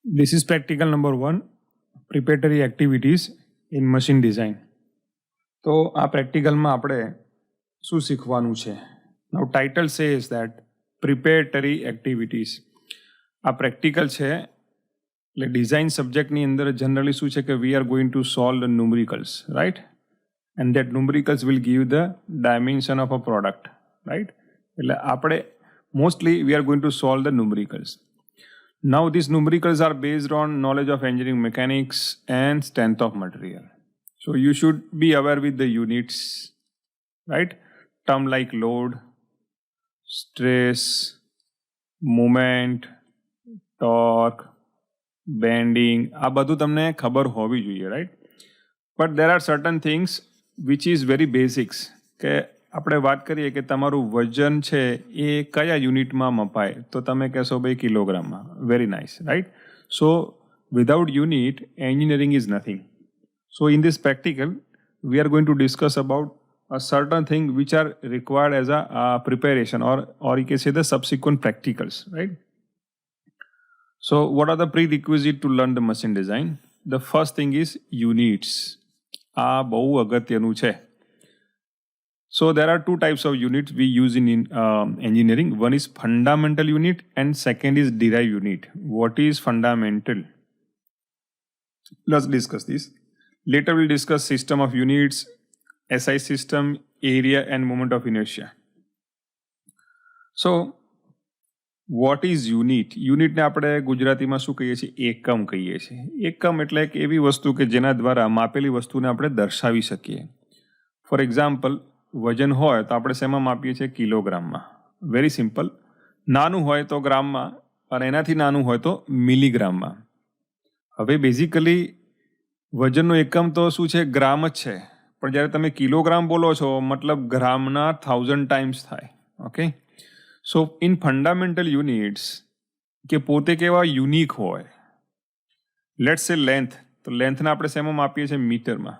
This is practical number 1, preparatory activities in machine design. તો આ પ્રેક્ટિકલમાં આપણે શું શીખવાનું છે? નાઉ title says that preparatory activities. આ પ્રેક્ટિકલ છે એટલે ડિઝાઇન સબ્જેક્ટની અંદર જનરલી શું છે કે વી are going to solve the numericals, right? And that numericals will give the dimension of a product, right? એટલે આપણે mostly V are going to solve the numericals. Now these numericals are based on knowledge of engineering mechanics and strength of material. So you should be aware with the units, right? Term like load, stress, moment, torque, bending, આ બધું તમને ખબર હોવી જોઈએ, right? But there are certain things which is very basics. કે આપણે વાત કરીએ કે તમારું વજન છે એ કયા યુનિટમાં મપાય, તો તમે કહેશો ભાઈ કિલોગ્રામમાં. Very nice, right? So without unit engineering is nothing. So in this practical we are going to discuss about a certain thing which are required as a preparation or you can say the subsequent practicals, right? So what are the prerequisites to learn the machine design? The first thing is units. આ બહુ અગત્યનું છે. So there are two types of units we use in engineering. One is fundamental unit and second is derived unit. What is fundamental? Let's discuss this. Later we'll discuss system of units, SI system, area and moment of inertia. So what is unit? Unit ને આપણે ગુજરાતીમાં શું કહીએ છીએ? એકમ કહીએ છીએ. એકમ એટલે એક એવી વસ્તુ કે જેના દ્વારા માપેલી વસ્તુને આપણે દર્શાવી શકીએ. ફોર એક્ઝામ્પલ, વજન હોય તો આપણે શેમાં માપીએ છીએ? કિલોગ્રામમાં. Very simple. નાનું હોય તો ગ્રામમાં અને એનાથી નાનું હોય તો મિલીગ્રામમાં. હવે બેઝિકલી વજનનો એકમ તો શું છે? ગ્રામ જ છે. પણ જ્યારે તમે કિલોગ્રામ બોલો છો મતલબ ગ્રામના 1000 ટાઈમ્સ થાય. Okay? So in fundamental units કે પોતે કેવા યુનિક હોય. લેટ્સ સે લેન્થ, તો લેન્થને આપણે શેમાં માપીએ છીએ? મીટરમાં.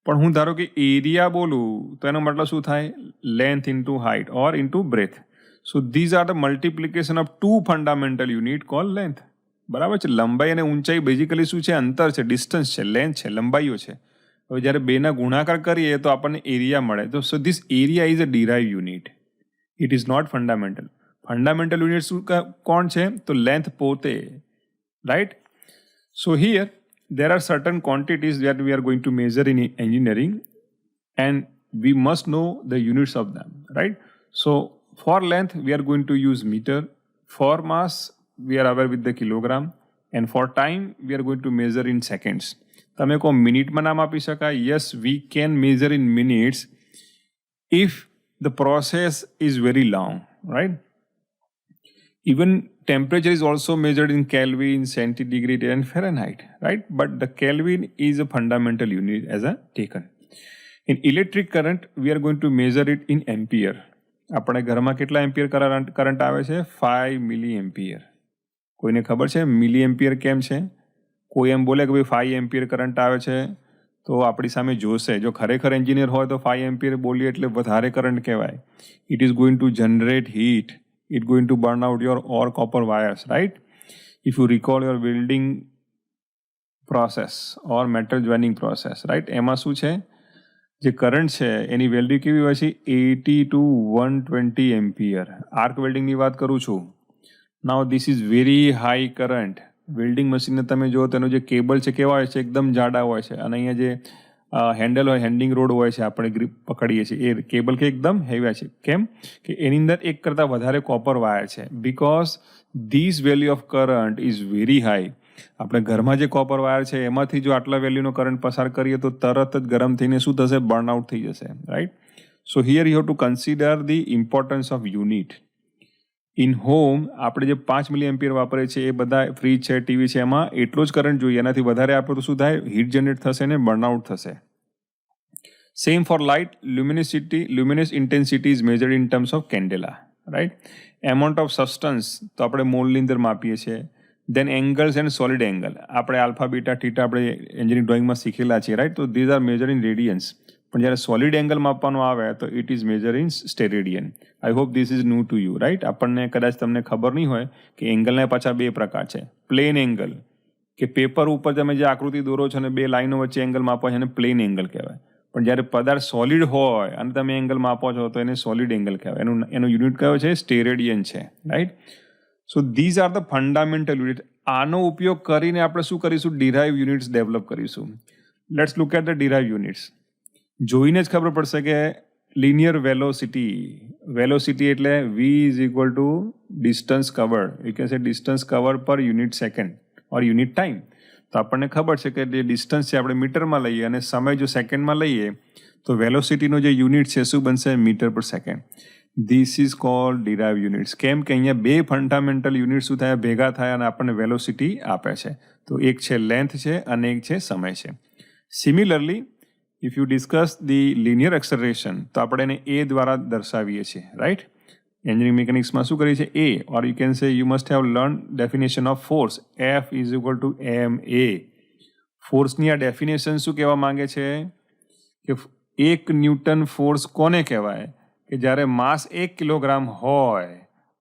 પણ હું ધારો કે એરિયા બોલું તો એનો મતલબ શું થાય? Length into height or into breadth. So these are the multiplication of two fundamental unit call length. બરાબર છે? લંબાઈ અને ઊંચાઈ બેઝિકલી શું છે? અંતર છે, ડિસ્ટન્સ છે, લેન્થ છે, લંબાઈઓ છે. હવે જ્યારે બેના ગુણાકાર કરીએ તો આપણને એરિયા મળે. તો so this area is a derive unit. It is not fundamental. Fundamental unit શું કોણ છે? તો લેન્થ પોતે, right? So here there are certain quantities that we are going to measure in engineering and we must know the units of them, right? So for length we are going to use meter, for mass we are aware with the kilogram and for time we are going to measure in seconds. તમે કહો મિનિટમાં નામ આપી શકાય? Yes, we can measure in minutes if the process is very long, right? Even temperature is also measured in Kelvin, centigrade and Fahrenheit, right? But the Kelvin is a fundamental unit as a taken. In electric current, we are going to measure it in ampere. આપણે ઘરમાં કેટલા ampere current આવે છે? 5 મિલી ampere. કોઈને ખબર છે મિલી ampere કેમ છે? કોઈ એમ બોલે કે ભાઈ 5 એમ્પિયર કરંટ આવે છે તો આપણી સામે જોશે. જો ખરેખર એન્જિનિયર હોય તો 5 એમ્પિયર બોલીએ એટલે વધારે કરંટ કહેવાય. It is going to generate heat. It's going to burn out your or copper wires, right? If you recall your welding process or metal joining process, right? એમાં શું છે? જે કરંટ છે એની વેલ્યુ કેવી હોય છે? 80 to 120 એમ્પિયર. આર્ક વેલ્ડિંગની વાત કરું છું. Now this is very high current. Welding મશીનને તમે જો તેનો જે કેબલ છે કેવા હોય છે? એકદમ જાડા હોય છે અને અહીંયા જે હેન્ડલ હોય, હેન્ડિંગ રોડ હોય છે, આપણે ગ્રીપ પકડીએ છીએ, એ કેબલ કે એકદમ હેવી છે. કેમ? કે એની અંદર એક કરતાં વધારે કોપર વાયર છે. Because this value of current is very high. આપણે ઘરમાં જે કોપર વાયર છે એમાંથી જો આટલા વેલ્યુનો કરંટ પસાર કરીએ તો તરત જ ગરમ થઈને શું થશે? બર્નઆઉટ થઈ જશે, right? So here you have to consider the importance of unit. In home આપણે જે 5 મિલી એમ્પિયર વાપરે છે એ બધા ફ્રીજ છે, ટીવી છે, એમાં એટલો જ કરંટ જોઈએ. એનાથી વધારે આપે તો શું થાય? હીટ જનરેટ થશે ને બર્નઆઉટ થશે. Same for light. Luminous intensity is measured in terms of candela, right? Amount of substance તો આપણે મોલની અંદર માપીએ છીએ. Then angles and solid angle આપણે આલ્ફા, બીટા, થીટા આપણે એન્જિનિયરિંગ ડ્રોઈંગમાં શીખેલા છે, રાઈટ? તો these are measure in radians. પણ જ્યારે સોલિડ એંગલ માપવાનું આવે તો it is measure in steradian. I hope this is new to you, right? આપણને કદાચ તમને ખબર નહીં હોય કે એંગલના પાછા બે પ્રકાર છે. પ્લેન એંગલ કે પેપર ઉપર તમે જે આકૃતિ દોરો છો અને બે લાઈનો વચ્ચે એંગલ માપો છો એને પ્લેન એંગલ કહેવાય. પણ જ્યારે પદાર્થ સોલિડ હોય અને તમે એંગલ માપો છો તો એને સોલિડ એંગલ કહેવાય. એનો યુનિટ કયો છે? સ્ટેરેડિયન છે, right? So these are the fundamental unit. આનો ઉપયોગ કરીને આપણે શું કરીશું? ડિરાઇવ યુનિટ્સ ડેવલપ કરીશું. Let's look at the derive units. જોઈને જ ખબર પડશે કે લિનિયર વેલોસિટી એટલે v is equal to distance covered. You can say distance covered per unit second or unit time. તો આપણને ખબર છે કે જે ડિસ્ટન્સ છે આપણે મીટરમાં લઈએ અને સમય જો સેકન્ડમાં લઈએ તો વેલોસિટીનો જે યુનિટ છે શું બનશે? Metre per second. This is called derive units. કેમ કે અહીંયા બે ફંડામેન્ટલ યુનિટ શું થાય? ભેગા થાય અને આપણને વેલોસિટી આપે છે. તો એક છે લેન્થ છે અને એક છે સમય છે. Similarly if you discuss the linear acceleration તો આપણે એને એ દ્વારા દર્શાવીએ છીએ, રાઈટ? એન્જિનિયરિંગ મિકેનિક્સમાં શું કરીએ છીએ? એ, or you can say you must have learn definition of force. F is equal to ma. ફોર્સની આ ડેફિનેશન શું કહેવા માંગે છે? કે 1 ન્યૂટન ફોર્સ કોને કહેવાય? કે જ્યારે માસ 1 કિલોગ્રામ હોય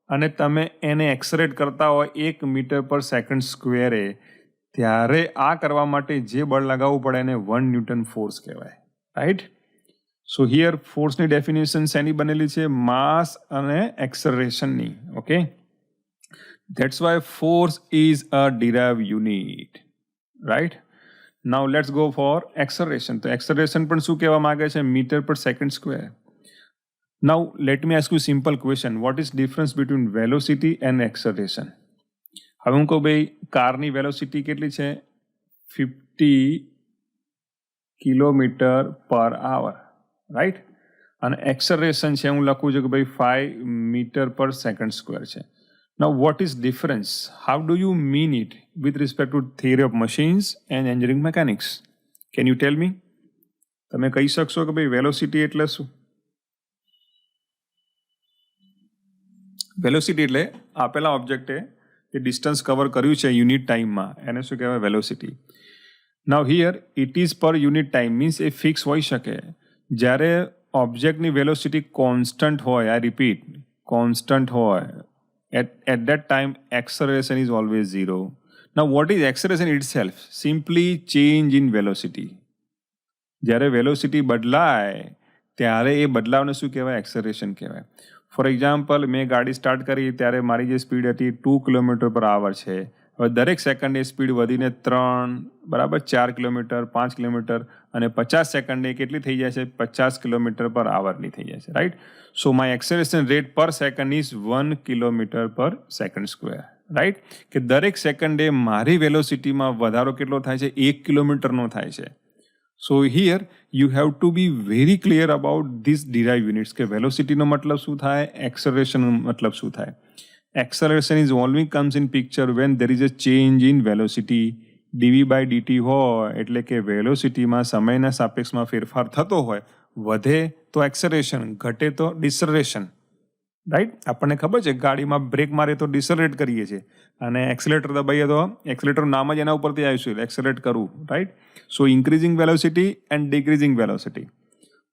અને તમે એને એક્સલરેટ કરતા હોય 1 મીટર પર સેકન્ડ સ્ક્વેરે, ત્યારે આ કરવા માટે જે બળ લગાવવું પડે એને 1 ન્યૂટન ફોર્સ કહેવાય, રાઈટ? સો હિયર ફોર્સની ડેફિનેશન શેની બનેલી છે? માસ અને એક્સલરેશનની. Okay, that's why force is a derive unit, right? Now let's go for acceleration. તો એક્સલરેશન પણ શું કહેવા માંગે છે? Metre per second square. Now let me ask you simple question. What is difference between velocity and acceleration? હવે હું કહું ભાઈ કારની વેલોસિટી કેટલી છે? 50 કિલોમીટર પર આવર, રાઈટ? અને એક્સલરેશન છે હું લખું છું કે ભાઈ 5 મીટર પર સેકન્ડ સ્ક્વેર છે. Now what is difference? How do you mean it with respect to theory of machines and engineering mechanics? Can you tell me? તમે કહી શકશો કે ભાઈ વેલોસિટી એટલે શું? વેલોસિટી એટલે આપેલા ઓબ્જેક્ટે જે ડિસ્ટન્સ કવર કર્યું છે યુનિટ ટાઈમમાં એને શું કહેવાય? Velocity. Now here it is per unit time means એ ફિક્સ હોઈ શકે. જ્યારે ઓબ્જેક્ટની વેલોસિટી કોન્સ્ટન્ટ હોય, આઈ રિપીટ, કોન્સ્ટન્ટ હોય, at that time acceleration is always zero. Now what is acceleration itself? Simply change in velocity. જ્યારે velocity બદલાય ત્યારે એ બદલાવને શું કહેવાય? એક્સલરેશન કહેવાય. ફોર એક્ઝામ્પલ, મેં ગાડી સ્ટાર્ટ કરી ત્યારે મારી જે સ્પીડ હતી 2 કિલોમીટર પર આવર છે. હવે દરેક સેકન્ડે સ્પીડ વધીને 3, બરાબર, 4 કિલોમીટર, 5 કિલોમીટર અને 50 સેકન્ડે કેટલી થઈ જાય છે? 50 કિલોમીટર પર આવરની થઈ જાય છે, right? So my acceleration rate પર સેકન્ડ ઇઝ 1 કિલોમીટર પર સેકન્ડ સ્ક્વેર, રાઈટ? કે દરેક સેકન્ડે મારી વેલોસિટીમાં વધારો કેટલો થાય છે? 1 કિલોમીટરનો થાય છે. સો here you have to be very clear about this derive units કે વેલોસિટીનો મતલબ શું થાય, એક્સલરેશનનો મતલબ શું થાય. Acceleration is only comes in picture van there is a change in velocity. dv/dt હોય એટલે કે વેલોસિટીમાં સમયના સાપેક્ષમાં ફેરફાર થતો હોય. વધે તો એક્સલરેશન, ઘટે તો ડિસલરેશન, રાઈટ? આપણને ખબર છે ગાડીમાં બ્રેક મારે તો ડિસલરેટ કરીએ છીએ અને એક્સલેટર દબાઈએ તો એક્સલેટરનું નામ જ એના ઉપરથી આવ્યું છે, એક્સલેટ કરવું, right? So increasing velocity and decreasing velocity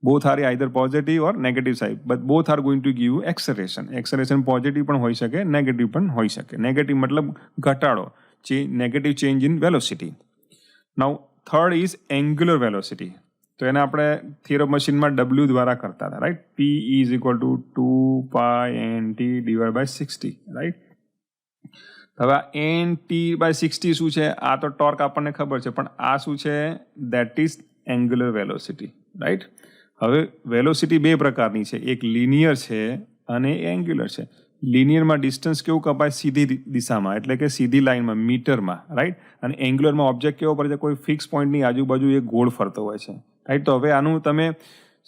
both are either positive or negative side, but both are going to give you acceleration. Acceleration positive પણ હોઈ શકે, નેગેટિવ પણ હોઈ શકે. નેગેટિવ મતલબ ઘટાડો, negative change in velocity. Now third is angular velocity. તો એને આપણે થિયરી ઓફ મશીનમાં W દ્વારા કરતા હતા, right? P is equal two 2π/NT/60, right? હવે આ NT/60 શું છે? આ તો ટોર્ક આપણને ખબર છે, પણ આ શું છે? That is angular velocity, right? હવે વેલોસિટી બે પ્રકારની છે, એક લિનિયર છે અને એંગ્યુલર છે. લિનિયરમાં ડિસ્ટન્સ કેવું કપાય? સીધી દિશામાં, એટલે કે સીધી લાઇનમાં, મીટરમાં, રાઈટ? અને એંગ્યુલરમાં ઓબ્જેક્ટ કેવો પડે છે? કોઈ ફિક્સ પોઈન્ટની આજુબાજુ એ ગોળ ફરતો હોય છે, રાઈટ? તો હવે આનું તમે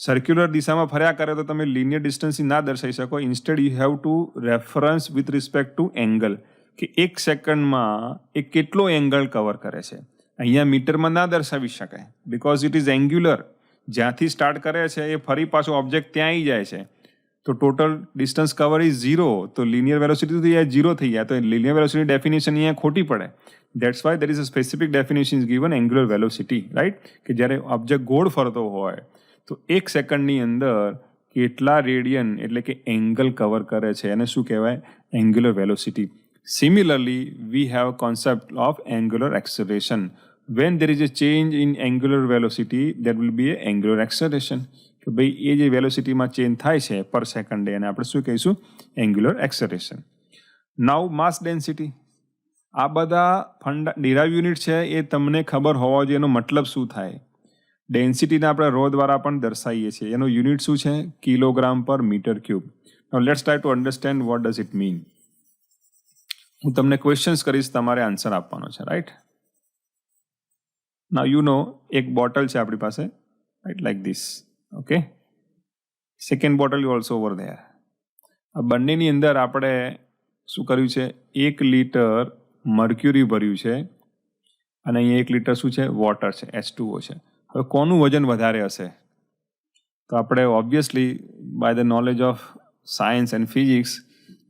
સર્ક્યુલર દિશામાં ફર્યા કરે તો તમે લિનિયર ડિસ્ટન્સથી ના દર્શાવી શકો. Instead you have to reference with respect two angle, કે એક સેકન્ડમાં એ કેટલો એંગલ કવર કરે છે. અહીંયા મીટરમાં ના દર્શાવી શકાય બિકોઝ ઇટ ઇઝ એંગ્યુલર. જ્યાંથી સ્ટાર્ટ કરે છે એ ફરી પાછો ઓબ્જેક્ટ ત્યાં આવી જાય છે, તો ટોટલ ડિસ્ટન્સ કવર ઇઝ 0. તો લિનિયર વેલોસિટી તો 0 થઈ જાય, તો લિનિયર વેલોસિટી ડેફિનેશન અહીંયા ખોટી પડે. That's why there is a specific definition is given angular velocity, right? કે જ્યારે ઓબ્જેક્ટ ગોળ ફરતો હોય તો એક સેકન્ડની અંદર કેટલા રેડિયન એટલે કે એંગલ કવર કરે છે એને શું કહેવાય? Angular velocity. Similarly, we have a concept of angular acceleration. When there is a change in angular velocity, there will be a angular acceleration. કે ભાઈ એ જે વેલોસિટીમાં ચેન્જ થાય છે પર સેકન્ડે એને આપણે શું કહીશું? Angular acceleration. Now mass density. આ બધા ડિરાઇવ યુનિટ છે એ તમને ખબર હોવા જોઈએ એનો મતલબ શું થાય. ડેન્સિટીને આપણે રો દ્વારા પણ દર્શાવીએ છીએ. એનો યુનિટ શું છે? Kilogram per metre cube. Now let's try to understand what does it mean. હું તમને ક્વેશ્ચન્સ કરીશ, તમારે આન્સર આપવાનો છે, રાઈટ? નાઉ યુ નો એક બોટલ છે આપણી પાસે, right, like this. Okay, second bottle you also over there. આ બંનેની અંદર આપણે શું કર્યું છે? 1 લીટર મર્ક્યુરી ભર્યું છે અને અહીંયા 1 લીટર શું છે? વોટર છે, H2O છે. હવે કોનું વજન વધારે હશે? તો આપણે obviously by the knowledge of science and physics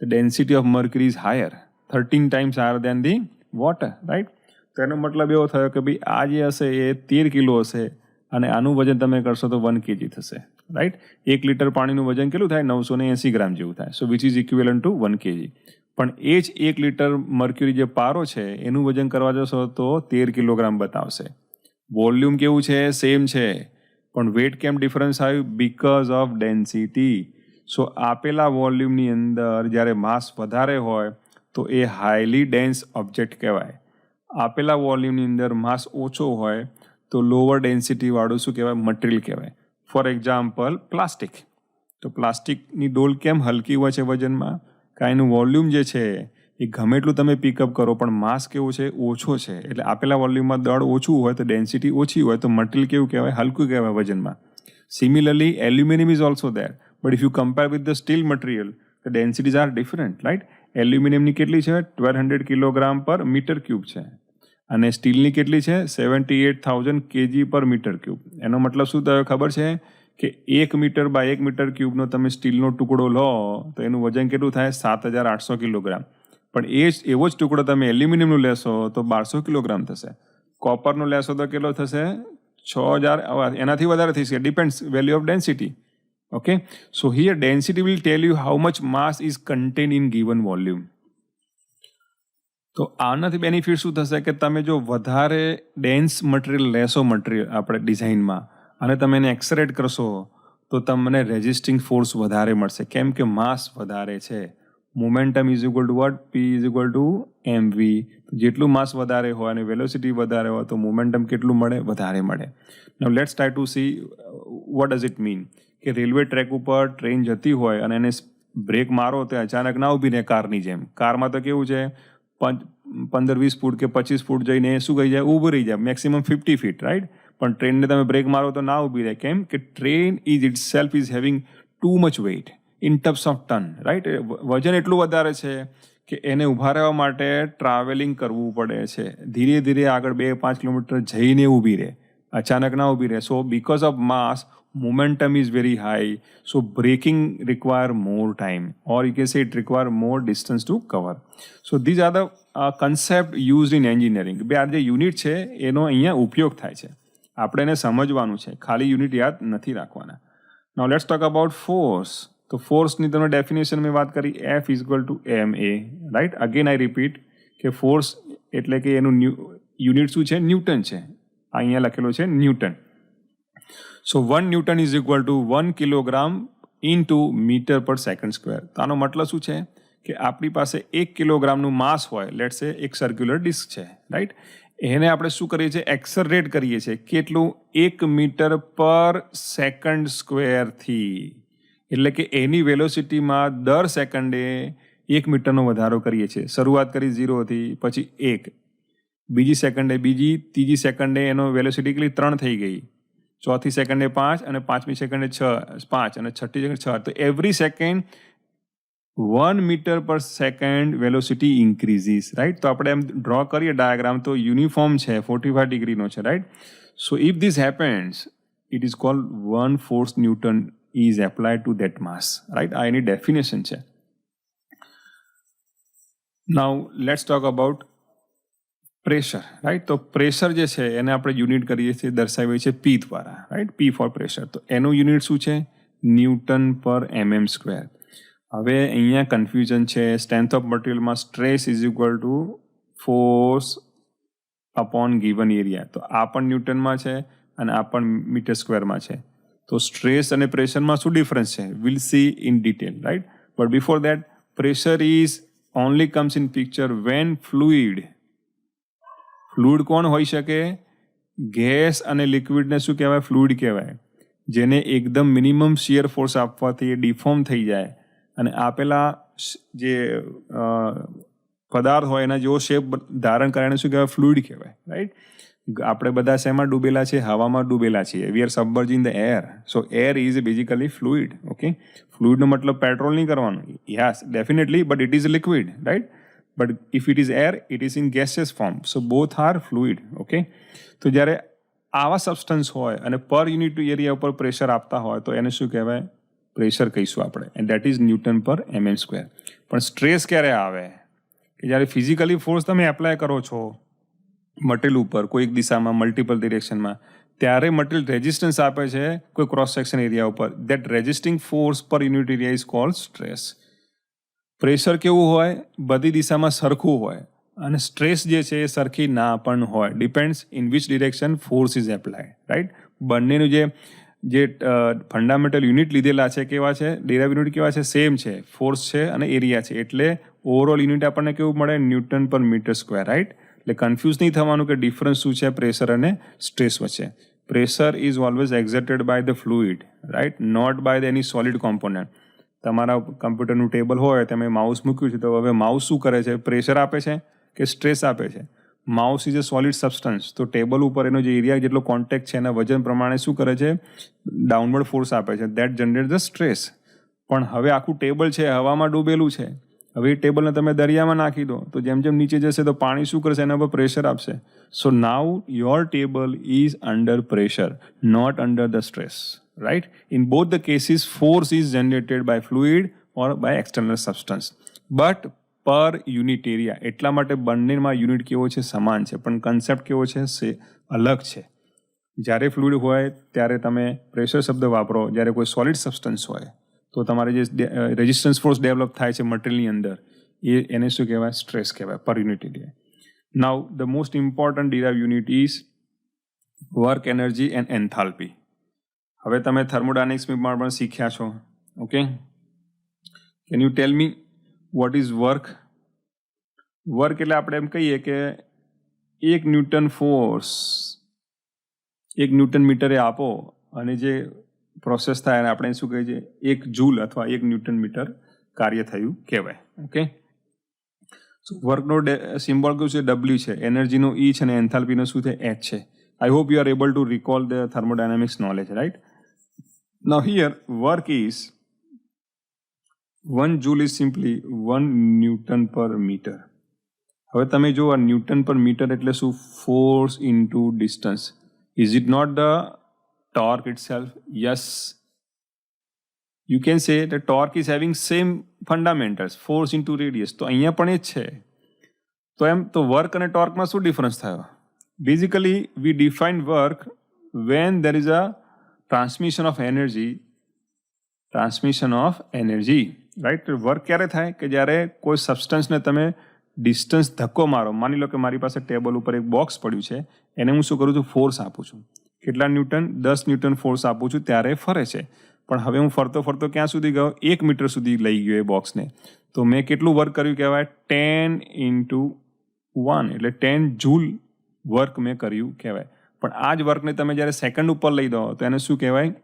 the density of mercury is higher, 13 times higher than the water, right? તો એનો મતલબ એવો થયો કે ભાઈ આ જે હશે એ 13 કિલો હશે અને આનું વજન તમે કરશો તો 1 kg થશે, રાઈટ? 1 લીટર પાણીનું વજન કેટલું થાય? 980 ગ્રામ જેવું થાય. So which is equivalent to 1 kg. પણ એ જ 1 લીટર મર્ક્યુરી જે પારો છે એનું વજન કરવા જશો તો 13 કિલોગ્રામ બતાવશે. વોલ્યુમ કેવું છે? સેમ છે, પણ વેટ કેમ ડિફરન્સ આવ્યું? Because of density. સો આપેલા વોલ્યુમની અંદર જ્યારે માસ વધારે હોય તો એ હાઈલી ડેન્સ ઓબ્જેક્ટ કહેવાય. આપેલા વોલ્યુમની અંદર માસ ઓછો હોય તો લોઅર ડેન્સિટીવાળું શું કહેવાય? મટીરિયલ કહેવાય. For example plastic. તો પ્લાસ્ટિકની ડોલ કેમ હલકી હોય છે વજનમાં? કારણ એનું વોલ્યુમ જે છે એ ગમે એટલું તમે પિકઅપ કરો પણ માસ કેવું છે? ઓછો છે. એટલે આપેલા વોલ્યુમમાં દળ ઓછું હોય તો ડેન્સિટી ઓછી હોય તો મટીરિયલ કેવું કહેવાય? હલકું કહેવાય વજનમાં. Similarly aluminium is also there, but if you compare with the steel material the densities are different, right? એલ્યુમિનિયમની કેટલી છે? 1200 કિલોગ્રામ પર મીટર ક્યુબ છે અને સ્ટીલની કેટલી છે? 78,000 kg પર મીટર ક્યુબ. એનો મતલબ શું થયો ખબર છે? કે 1 મીટર બાય 1 મીટર ક્યુબનો તમે સ્ટીલનો ટુકડો લો તો એનું વજન કેટલું થાય? 7,800 કિલોગ્રામ. પણ એવો જ ટુકડો તમે એલ્યુમિનિયમનું લેશો તો 1200 કિલોગ્રામ થશે. કોપરનું લેશો તો કેટલો થશે? 6,000, એનાથી વધારે થઈ શકે. Depends value of density. Okay, so here density will tell you how much mass is contain in given volume. તો આનાથી બેનિફિટ શું થશે? કે તમે જો વધારે ડેન્સ મટીરિયલ લેશો, મટીરિયલ આપણે ડિઝાઇનમાં, અને તમે એને એક્સરેટ કરશો તો તમને રેઝિસ્ટિંગ ફોર્સ વધારે મળશે. કેમ કે માસ વધારે છે. Momentum is equal to what? P is equal to mv. જેટલું માસ વધારે હોય અને વેલોસિટી વધારે હોય તો મોમેન્ટમ કેટલું મળે? વધારે મળે. Now let's try to see what does it mean. કે રેલવે ટ્રેક ઉપર ટ્રેન જતી હોય અને એને બ્રેક મારો તો અચાનક ના ઊભી રહે કારની જેમ. કારમાં તો કેવું છે? 15-20 ફૂટ કે 25 ફૂટ જઈને શું કહી જાય? ઊભું રહી જાય, મેક્સિમમ 50 ફીટ, રાઈટ? પણ ટ્રેનને તમે બ્રેક મારો તો ના ઊભી રહે. કેમ? કે train is itself is having too much weight in terms of ton, right? વજન એટલું વધારે છે કે એને ઊભા રહેવા માટે ટ્રાવેલિંગ કરવું પડે છે. ધીરે ધીરે આગળ 2-5 કિલોમીટર જઈને ઊભી રહે, અચાનક ના ઊભી રહે. સો because of mass momentum is very high, so braking require more time, or you can say it require more distance to cover. So these are the concept used in engineering. બે આ જે યુનિટ છે એનો અહીંયા ઉપયોગ થાય છે, આપણે એને સમજવાનું છે, ખાલી યુનિટ યાદ નથી રાખવાના. નાઉ લેટ્સ ટોક અબાઉટ ફોર્સ. તો ફોર્સની તમે ડેફિનેશન મેં વાત કરી, F is equal to ma, right? Again I repeat કે ફોર્સ એટલે કે એનું યુનિટ શું છે? ન્યૂટન છે. અહીંયા લખેલો છે newton. So 1 Newton is equal to 1 kilogram into meter per second square. તો આનો મતલબ શું છે? કે આપણી પાસે 1 કિલોગ્રામનું માસ હોય, લેટ્સ સે એક સર્ક્યુલર ડિસ્ક છે, રાઈટ? એને આપણે શું કરીએ છીએ? એક્સલરેટ કરીએ છીએ. કેટલું? 1 મીટર પર સેકન્ડ સ્ક્વેરથી. એટલે કે એની વેલોસિટીમાં દર સેકન્ડે 1 મીટરનો વધારો કરીએ છીએ. શરૂઆત કરી 0થી, પછી 1, બીજી સેકન્ડે બીજી, ત્રીજી સેકન્ડે એનો વેલોસિટી કેટલી? 3 થઈ ગઈ, ચોથી સેકન્ડે 5 અને પાંચમી સેકન્ડે 5 અને છઠ્ઠી સેકન્ડ 6. તો every second 1 metre per second velocity increases, right? તો આપણે એમ ડ્રો કરીએ ડાયાગ્રામ તો યુનિફોર્મ છે, 45 ડિગ્રીનો છે, right? So if this happens it is called 1 force newton is applied to that mass, right? આ એની ડેફિનેશન છે. Now let's talk about pressure, right? તો પ્રેશર જે છે એને આપણે યુનિટ કરીએ છીએ, દર્શાવીએ છીએ P દ્વારા, રાઈટ? P four pressure. તો એનું યુનિટ શું છે? ન્યૂટન પર mm સ્ક્વેર. હવે અહીંયા કન્ફ્યુઝન છે. સ્ટ્રેન્થ ઓફ મટીરિયલમાં stress is equal to force upon given area. તો આ પણ ન્યૂટનમાં છે અને આ પણ મીટર સ્ક્વેરમાં છે. તો સ્ટ્રેસ અને પ્રેશરમાં શું ડિફરન્સ છે? Will see in detail, right? But before that, pressure is only comes in picture when fluid કોણ હોઈ શકે? ગેસ અને લિક્વિડને શું કહેવાય? ફ્લુઇડ કહેવાય. જેને એકદમ મિનિમમ શિયર ફોર્સ આપવાથી એ ડિફોર્મ થઈ જાય અને આપેલા જે પદાર્થ હોય એના જેવો શેપ ધારણ કરે એને શું કહેવાય? ફ્લુઇડ કહેવાય, રાઈટ? આપણે બધા શેમાં ડૂબેલા છે? હવામાં ડૂબેલા છીએ. We are submerge in the air. So air is basically fluid. Okay, ફ્લુઇડનો મતલબ પેટ્રોલ નહીં કરવાનું. Yes, definitely, but it is liquid, right? But if it is air, it is in gaseous form. So both are fluid. Okay, તો જ્યારે આવા substance હોય અને પર યુનિટ એરિયા ઉપર પ્રેશર આપતા હોય તો એને શું કહેવાય? પ્રેશર કહીશું આપણે, એન્ડ દેટ ઇઝ ન્યૂટન પર mm સ્ક્વેર. પણ સ્ટ્રેસ ક્યારે આવે? કે જ્યારે ફિઝિકલી ફોર્સ તમે એપ્લાય કરો છો મટીરિયલ ઉપર કોઈ એક દિશામાં, મલ્ટિપલ ડિરેક્શનમાં, ત્યારે મટીરિયલ રેઝિસ્ટન્સ આપે છે કોઈ ક્રોસ સેક્શન એરિયા ઉપર. દેટ રેઝિસ્ટિંગ ફોર્સ પર unit area is called stress. Pressure કેવું હોય? બધી દિશામાં સરખું હોય. અને સ્ટ્રેસ જે છે એ સરખી ના પણ હોય. Depends in which direction force is apply, right? બંનેનું જે ફંડામેન્ટલ યુનિટ લીધેલા છે કેવા છે? ડેરાઇવ યુનિટ કેવા છે? સેમ છે. ફોર્સ છે અને એરિયા છે. એટલે ઓવરઓલ યુનિટ આપણને કેવું મળે? Newton per metre square, right? એટલે કન્ફ્યુઝ નહીં થવાનું કે ડિફરન્સ શું છે પ્રેશર અને સ્ટ્રેસ વચ્ચે. Pressure is always exerted by the fluid, right? Not by the any solid component. તમારા કમ્પ્યુટરનું ટેબલ હોય, તમે માઉસ મૂક્યું છે, તો હવે માઉસ શું કરે છે? પ્રેશર આપે છે કે સ્ટ્રેસ આપે છે? Mouse is a solid substance. તો ટેબલ ઉપર એનો જે એરિયા જેટલો કોન્ટેક્ટ છે એના વજન પ્રમાણે શું કરે છે? ડાઉનવર્ડ ફોર્સ આપે છે. That generate the stress. પણ હવે આખું ટેબલ છે હવામાં ડૂબેલું છે. હવે એ ટેબલને તમે દરિયામાં નાખી દો તો જેમ જેમ નીચે જશે તો પાણી શું કરશે? એના પર પ્રેશર આપશે. So now your table is under pressure, not under the stress, right? In both the cases force is generated by fluid or by external substance, but per unit area. એટલા માટે બંનેમાં યુનિટ કેવો છે? સમાન છે, પણ concept કેવો છે? અલગ છે. જ્યારે ફ્લુઇડ હોય ત્યારે તમે પ્રેશર શબ્દ વાપરો, જ્યારે કોઈ સોલિડ સબસ્ટન્સ હોય તો તમારે જે રેઝિસ્ટન્સ ફોર્સ ડેવલપ થાય છે મટીરિયલની અંદર એને શું કહેવાય? સ્ટ્રેસ કહેવાય, પર unit area. Now the most important derive unit is work, energy and enthalpy. હવે તમે થર્મોડાયનેમિક્સમાં પણ શીખ્યા છો. Okay, can you tell me what is work? Work એટલે આપણે એમ કહીએ કે 1 ન્યૂટન ફોર્સ 1 ન્યૂટન મીટરે આપો અને જે પ્રોસેસ થાય અને આપણે શું કહીએ છીએ? 1 જૂલ અથવા 1 ન્યૂટન મીટર કાર્ય થયું કહેવાય. ઓકે, સો વર્કનો સિમ્બોલ કયું છે? W છે. એનર્જીનો E છે અને એન્થાલ્પીનો શું છે? H છે. I hope you are able to recall the thermodynamics knowledge, right? Now here work is 1 joule is simply 1 newton per metre. હવે તમે જો આ ન્યૂટન પર મીટર એટલે શું? Force into distance. Is it not the torque itself? Yes, you can say the torque is having same fundamentals, force into radius. તો અહીંયા પણ એ જ છે. તો એમ તો વર્ક અને ટોર્કમાં શું ડિફરન્સ થયો? Basically we define work when there is a transmission of energy, right? Work ક્યારે થાય? કે જ્યારે કોઈ સબસ્ટન્સને તમે ડિસ્ટન્સ ધક્કો મારો. માની લો કે મારી પાસે ટેબલ ઉપર એક બોક્સ પડ્યું છે, એને હું શું કરું છું? ફોર્સ આપું છું. કેટલા ન્યૂટન? 10 ન્યૂટન ફોર્સ આપું છું ત્યારે ફરે છે. પણ હવે હું ફરતો ફરતો ક્યાં સુધી ગયો? 1 મીટર સુધી લઈ ગયો એ બોક્સને. તો મેં કેટલું વર્ક કર્યું કહેવાય? 10 into 1 એટલે 10 જૂલ વર્ક મેં કર્યું કહેવાય. પણ આ જ વર્કને તમે જ્યારે સેકન્ડ ઉપર લઈ દો તો એને શું કહેવાય?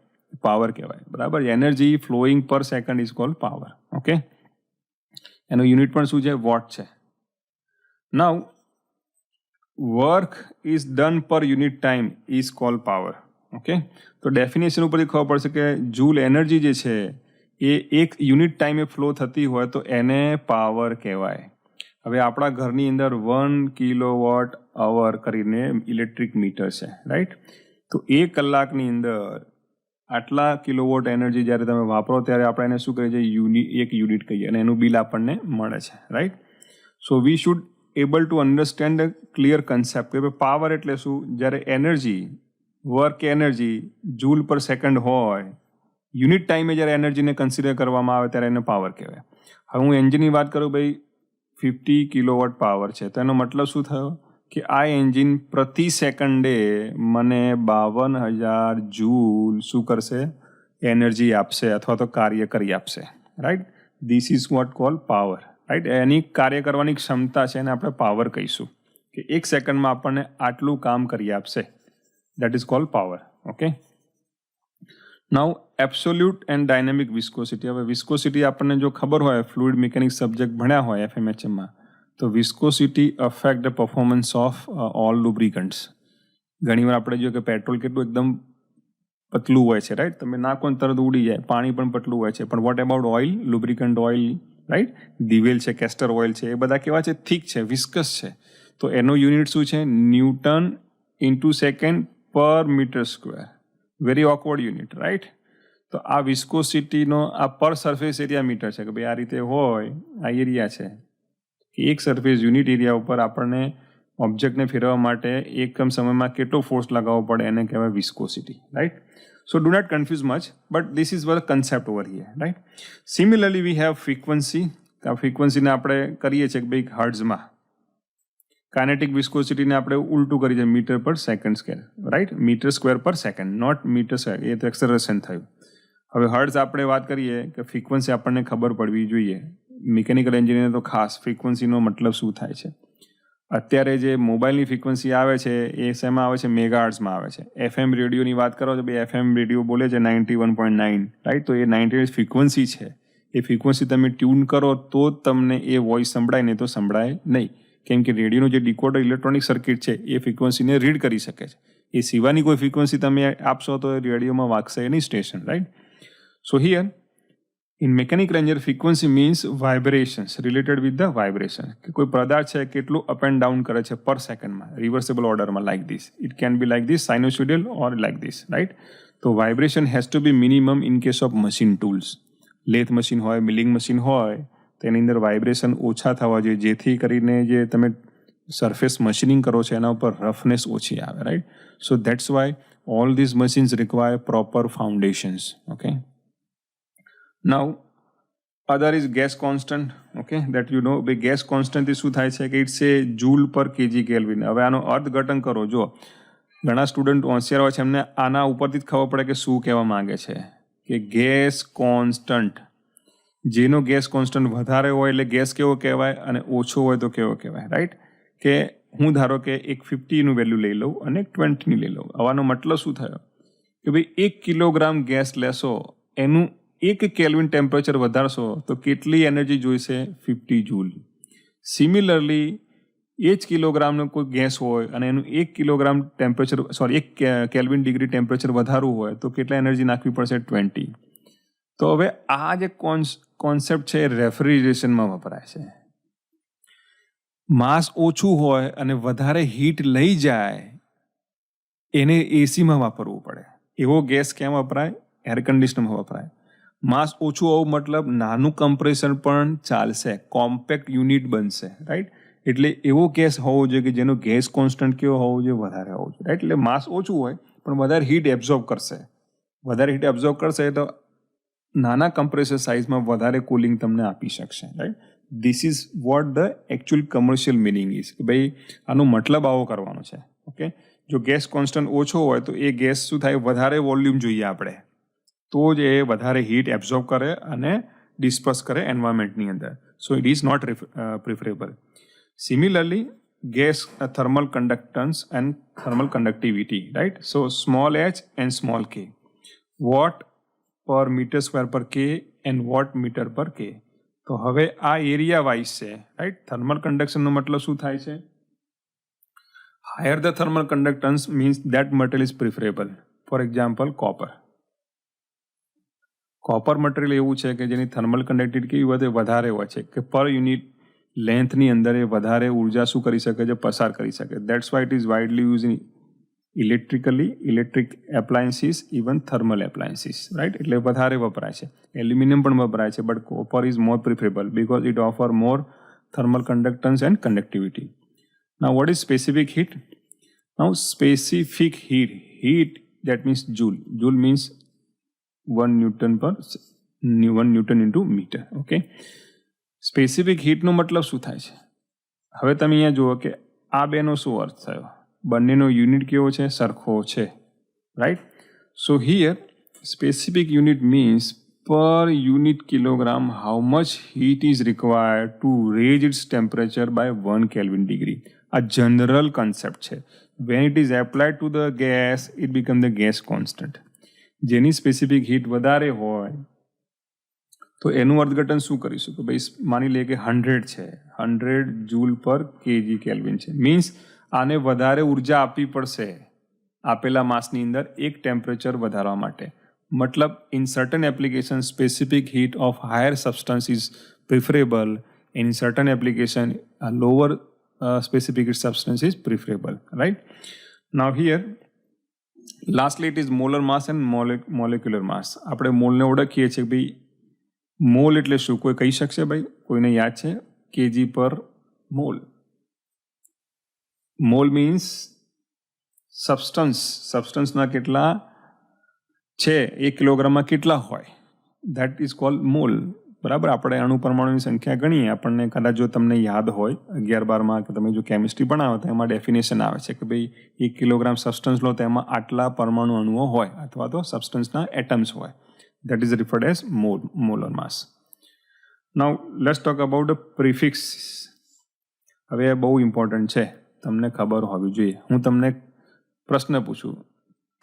પાવર કહેવાય, બરાબર? એનર્જી ફ્લોઈંગ પર second is called power. Okay, એનું યુનિટ પણ શું છે? વોટ છે. નાઉ વર્ક ઇઝ ડન પર unit time is called power. Okay, તો ડેફિનેશન ઉપરથી ખબર પડશે કે જૂલ એનર્જી જે છે એ એક યુનિટ ટાઈમે ફ્લો થતી હોય તો એને પાવર કહેવાય. હવે આપણા ઘરની અંદર 1 કિલોવોટ અવર કરીને ઇલેક્ટ્રિક મીટર છે, રાઈટ? તો 1 કલાકની અંદર આટલા કિલોવોટ એનર્જી જ્યારે તમે વાપરો ત્યારે આપણે એને શું કહીએ છીએ? એક યુનિટ કહીએ અને એનું બિલ આપણને મળે છે, right? So we should able to understand a clear concept કે પાવર એટલે શું? જ્યારે એનર્જી, વર્ક એનર્જી જૂલ પર સેકન્ડ હોય યુનિટ ટાઈમે જ્યારે એનર્જીને કન્સિડર કરવામાં આવે ત્યારે એને પાવર કહેવાય. હવે હું એન્જિનની વાત કરું, ભાઈ 50 કિલોવોટ પાવર છે, તો એનો મતલબ શું થયો કે આ એન્જિન પ્રતિ સેકન્ડે મને 52,000 જૂલ શું કરશે, એનર્જી આપશે અથવા તો કાર્ય કરી આપશે. Right, this is what call power. Right, એની કાર્ય કરવાની ક્ષમતા છે એને આપણે પાવર કહીશું, કે એક સેકન્ડમાં આપણને આટલું કામ કરી આપશે. That is call power. Okay, now absolute and dynamic viscosity. હવે વિસ્કોસિટી આપણને જો ખબર હોય, ફ્લુઇડ મિકેનિક્સ સબ્જેક્ટ ભણ્યા હોય FMHમાં, તો viscosity affect the performance of all lubricants. ઘણીવાર આપણે જોઈએ કે પેટ્રોલ કેટલું એકદમ પતલું હોય છે, રાઈટ, તમે નાખો ને તરત ઉડી જાય. પાણી પણ પતલું હોય છે, પણ what about oil, lubricant oil, right, દિવેલ છે, કેસ્ટર ઓઇલ છે, એ બધા કેવા છે, થીક છે, વિસ્કસ છે. તો એનો યુનિટ શું છે, newton into second per metre square. Very awkward unit, right. તો આ વિસ્કોસિટીનો આ પર સરફેસ એરિયા મીટર છે, કે ભાઈ આ રીતે હોય, આ એરિયા છે, કે એક સરફેસ યુનિટ એરિયા ઉપર આપણને ઓબ્જેક્ટને ફેરવવા માટે એકમ સમયમાં કેટલો ફોર્સ લગાવવો પડે એને કહેવાય viscosity. Right, so do not confuse much, but this is where concept over here. Right, similarly we have frequency. આ ફ્રીક્વન્સીને આપણે કરીએ છીએ કે ભાઈ હર્ટ્ઝમાં. કાઇનેટિક વિસ્કોસિટીને આપણે ઉલટું કરી છે, metre per second square. Right, metre square per second, not metre square, એ તો એક્સેલરેશન થયું. હવે હર્ટ્ઝ આપણે વાત કરીએ કે ફ્રીક્વન્સી આપણને ખબર પડવી જોઈએ. મિકેનિકલ એન્જિનિયર તો ખાસ ફ્રીક્વન્સીનો મતલબ શું થાય છે. અત્યારે જે મોબાઈલની ફ્રીક્વન્સી આવે છે એ શેમાં આવે છે, મેગાહર્ટ્ઝમાં આવે છે. FM રેડિયોની વાત કરો તો ભાઈ FM રેડિયો બોલે છે 91.9, રાઈટ, તો એ 90 ફ્રીક્વન્સી છે. એ ફ્રીક્વન્સી તમે ટ્યુન કરો તો જ તમને એ વોઇસ સંભળાય, નહીં તો સંભળાય નહીં. કેમ કે રેડિયોનું જે ડિકોડર ઇલેક્ટ્રોનિક સર્કિટ છે એ ફ્રીક્વન્સીને રીડ કરી શકે છે. એ સિવાયની કોઈ ફ્રીક્વન્સી તમે આપશો તો રેડિયોમાં વાગશે નહીં station. Right, so here in mechanical engineer frequency means vibrations related with the vibration. કે કોઈ પદાર્થ છે કેટલું અપ એન્ડ ડાઉન કરે છે પર સેકન્ડમાં, રિવર્સેબલ ઓર્ડરમાં, like this. It can be like this, sinusoidal or like this. Right, તો vibration has to be minimum in case of machine tools. Lathe machine હોય, મિલિંગ મશીન હોય, તેની અંદર વાઇબ્રેશન ઓછા થવા જોઈએ, જેથી કરીને જે તમે સરફેસ મશીનિંગ કરો છો એના ઉપર રફનેસ ઓછી આવે. Right, so that's why all these machines require proper foundations. Okay, now other is gas constant. Okay, that you know. ભાઈ ગેસ કોન્સ્ટન્ટથી શું થાય છે કે ઇટ્સ એ જૂલ પર કેજી કેલ્વિન. હવે આનો અર્થઘટન કરો. જો ઘણા સ્ટુડન્ટ હોશિયાર હોય છે, એમને આના ઉપરથી જ ખબર પડે કે શું કહેવા માંગે છે, કે ગેસ કોન્સ્ટન્ટ. જેનો ગેસ કોન્સ્ટન્ટ વધારે હોય એટલે ગેસ કેવો કહેવાય, અને ઓછો હોય તો કેવો કહેવાય. રાઈટ, કે હું ધારો કે એક 50નું વેલ્યુ લઈ લઉં અને એક 20ની લઈ લઉં. આવાનો મતલબ શું થયો કે ભાઈ 1 કિલોગ્રામ ગેસ લેશો, એનું 1 કેલ્વિન ટેમ્પરેચર વધારશો તો કેટલી એનર્જી જોઈશે, 50 જૂલ. સિમિલરલી એ જ કિલોગ્રામનો કોઈ ગેસ હોય અને એનું 1 kilogram temperature 1 kelvin degree temperature વધારવું હોય તો કેટલા એનર્જી નાખવી પડશે, 20. તો હવે આ જે કોન્સેપ્ટ છે એ રેફ્રિજરેશનમાં વપરાય છે. માસ ઓછું હોય અને વધારે હીટ લઈ જાય એને એસીમાં વાપરવું પડે. એવો ગેસ ક્યાં વપરાય, એર કન્ડિશનરમાં વપરાય. માસ ઓછું હોવું મતલબ નાનું કમ્પ્રેશન પણ ચાલશે, કોમ્પેક્ટ યુનિટ બનશે. રાઈટ, એટલે એવો ગેસ હોવો જોઈએ કે જેનો ગેસ કોન્સ્ટન્ટ કેવો હોવો જોઈએ, વધારે હોવો જોઈએ. રાઈટ, એટલે માસ ઓછું હોય પણ વધારે હીટ એબ્ઝોર્બ કરશે. વધારે હીટ એબ્ઝોર્બ કરશે તો નાના કમ્પ્રેસર સાઇઝમાં વધારે કુલિંગ તમને આપી શકશે. Right, this is vote the actual commercial meaning is, કે ભાઈ આનો મતલબ આવો કરવાનો છે. ઓકે, જો ગેસ કોન્સ્ટન્ટ ઓછો હોય તો એ ગેસ શું થાય, વધારે વોલ્યુમ જોઈએ આપણે, તો જ એ વધારે હીટ એબ્ઝોર્બ કરે અને ડિસ્પર્સ કરે એન્વાયરમેન્ટની અંદર. So it is not preferable. Similarly gas thermal conductance and thermal conductivity. Right, so small h and small k, watt per metre square per K and watt meter પર કે. તો હવે આ એરિયા વાઇઝ છે. Right, thermal કન્ડક્શનનો મતલબ શું થાય છે, higher the thermal conductance means that material is preferable. For example copper. Copper material એવું છે કે જેની થર્મલ કન્ડક્ટિવિટી કેવી વધે, વધારે હોય છે, કે પર યુનિટ લેન્થની અંદર એ વધારે ઉર્જા શું કરી શકે છે, પસાર કરી શકે. That's why it is widely use in electric appliances, even thermal appliances. Right, એટલે વધારે વપરાય છે. એલ્યુમિનિયમ પણ વપરાય છે, but copper is more preferable because it offer more thermal conductance and conductivity. Now what is specific heat? Now specific heat, that means joule. Joule means 1 newton into metre. Okay, specific હીટનો મતલબ શું થાય છે? હવે તમે અહીંયા જુઓ કે આ બેનો શું અર્થ થયો? બંનેનો યુનિટ કેવો છે? સરખો છે, right? So here specific unit means per unit kilogram how much heat is required to raise its temperature by 1 Kelvin degree. A general concept છે. When it is applied to the gas, it becomes the gas constant. જેની specific heat વધારે હોય તો એનું અર્થઘટન શું કરીશું? કે ભાઈ માની લઈએ કે 100 છે, 100 જૂલ પર કેજી કેલ્વિન છે. મીન્સ આને વધારે ઉર્જા આપવી પડશે આપેલા માસની અંદર એક ટેમ્પરેચર વધારવા માટે. मतलब in certain applications specific heat of higher substance is preferable, and in certain application a lower specific heat substance is preferable, right? Now here lastly it is molar mass and molecular mass. આપણે મોલને ઓળખીએ છીએ ભાઈ, mall એટલે શું? કોઈ કહી શકશે ભાઈ? કોઈને યાદ છે? કેજી પર મોલ. મોલ મીન્સ સબસ્ટન્સના કેટલા છે, 1 કિલોગ્રામમાં કેટલા હોય, દેટ ઇઝ કોલ્ડ મોલ. બરાબર? આપણે અણુ પરમાણુની સંખ્યા ગણીએ, આપણને કદાચ જો તમને યાદ હોય 11-12માં કે તમે જો કેમિસ્ટ્રી ભણાવો તો એમાં ડેફિનેશન આવે છે કે ભાઈ 1 કિલોગ્રામ સબસ્ટન્સ લો તો એમાં આટલા પરમાણુ અણુઓ હોય અથવા તો સબસ્ટન્સના એટમ્સ હોય. That is referred as molar mass. Now let's talk about the prefix. હવે બહુ ઇમ્પોર્ટન્ટ છે, તમને ખબર હોવી જોઈએ. હું તમને પ્રશ્ન પૂછું,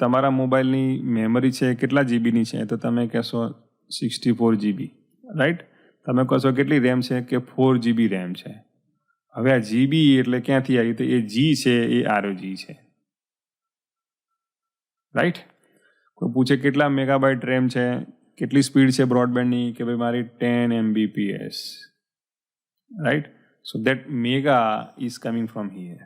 તમારા મોબાઈલની મેમરી છે કેટલા જીબીની છે? તો તમે કહેશો 64 GB, રાઈટ? તમે કહેશો કેટલી રેમ છે? કે 4 GB રેમ છે. હવે આ જીબી એટલે ક્યાંથી આવી? તો એ જી છે, એ ROG છે, રાઈટ? કોઈ પૂછે કેટલા મેગાબાઇટ રેમ છે, કેટલી સ્પીડ છે બ્રોડબેન્ડની? કે ભાઈ મારી 10 Mbps, right? So that mega is coming from here.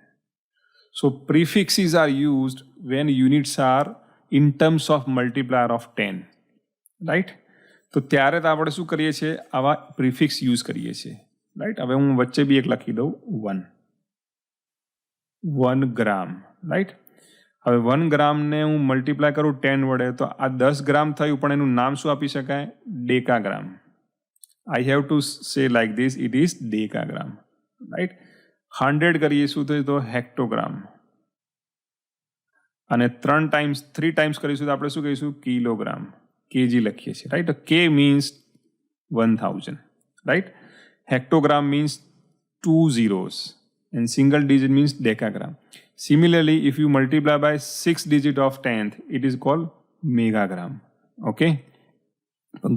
So prefixes are used when units are in terms of multiplier of 10, right? તો ત્યારે તો આપણે શું કરીએ છીએ? આવા પ્રિફિક્સ યુઝ કરીએ છીએ, રાઈટ? હવે હું વચ્ચે બી એક લખી દઉં, 1 ગ્રામ, રાઈટ? હવે 1 ગ્રામને હું મલ્ટીપ્લાય કરું 10 વડે તો આ 10 ગ્રામ થયું, પણ એનું નામ શું આપી શકાય? Decagram. I have to say like this, it is decagram, right? 100 કરીશું તો હેક્ટોગ્રામ, અને 3 ટાઈમ્સ કરીશું તો આપણે શું કહીશું? કિલોગ્રામ. કેજી લખીએ છીએ, right? K means 1000, right? Hectogram means 2 zeros and single digit means decagram. Similarly, if you multiply by 6 digit of 10th, it is called megagram. Okay?